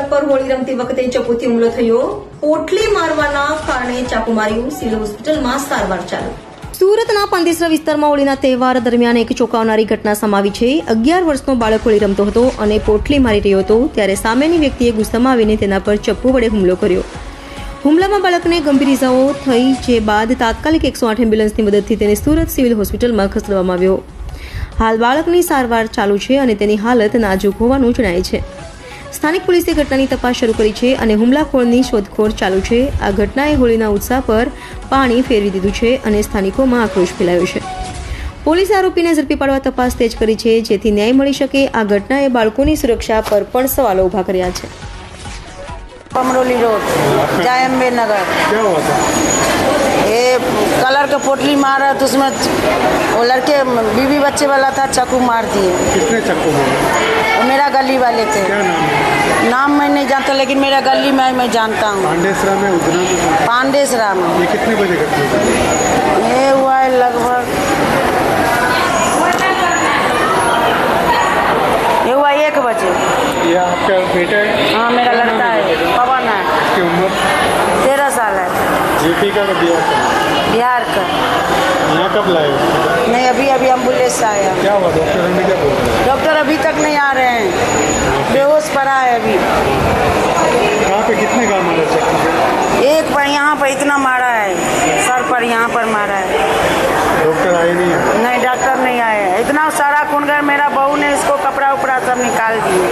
બાળક પર હોળી રમતી વખતે ચપ્પુથી હુમલો થયો. પોટલી મારવાના કારણે ચાકુ માર્યું. સિવિલ હોસ્પિટલમાં સારવાર ચાલુ. સુરતના પાંદેસરા વિસ્તારમાં હોળીના તહેવાર દરમિયાન એક ચોંકાવનારી ઘટના સામે આવી છે. 11 વર્ષનો બાળક હોળી રમતો હતો અને પોટલી મારી રહ્યો હતો ત્યારે સામેની વ્યક્તિએ ગુસ્સામાં આવીને તેના પર ચપ્પુ વડે હુમલો કર્યો. હુમલામાં બાળકને ગંભીર ઇજાઓ થઈ, જે બાદ તાત્કાલિક 108 એમ્બ્યુલન્સની મદદથી તેને સુરત સિવિલ હોસ્પિટલમાં ખસેડવામાં આવ્યો. હાલ બાળકની સારવાર ચાલુ છે અને તેની હાલત નાજુક હોવાનું જણાય છે. સ્થાનિક પોલીસે ઘટનાની તપાસ શરૂ કરી છે અને હુમલાખોરની શોધખોળ ચાલુ છે. આ ઘટનાએ હોળીના ઉત્સાહ પર પાણી ફેરવી દીધું છે અને સ્થાનિકોમાં આક્રોશ ફેલાયો છે. પોલીસે આરોપીને ઝડપી પાડવા તપાસ તેજ કરી છે, જેથી ન્યાય મળી શકે. આ ઘટનાએ બાળકોની સુરક્ષા પર પણ સવાલો ઉભા કર્યા છે. अमरोली रोड जायम्बे नगर। क्या हुआ था? ये कलर का पोटली मारा तो उसमें वो लड़के बीवी बच्चे वाला था, चाकू मार दिए। कितने चक्कू मारे? वो मेरा गली वाले थे। क्या नाम है? नाम मैं नहीं जानता, लेकिन मेरा गली में मैं जानता हूँ। पांडेसरा में उधना में? पांडेसरा में। ये कितने बजे घटना हुई? ये हुआ है लगभग ये हुआ 1 बजे। ये आपका बेटा है? हाँ, मेरा लड़का है, पवन है। इसकी उम्र? 13 साल है। जीपी का बिहार का? बिहार का। यहाँ कब लाए उसको? नहीं, अभी अभी एम्बुलेंस से आया। क्या हुआ? डॉक्टर ने क्या बोला? डॉक्टर अभी तक नहीं आ रहे हैं, बेहोश पड़ा है अभी। कहाँ पे कितने गाँव मारे चक्कू से? एक पर यहाँ पर इतना मारा है, सर पर यहाँ पर मारा है। डॉक्टर आए नहीं है? नहीं, डॉक्टर नहीं आए हैं। इतना सारा खून गया, मेरा बहू ने इसको कपड़ा उपड़ा सब निकाल दिए।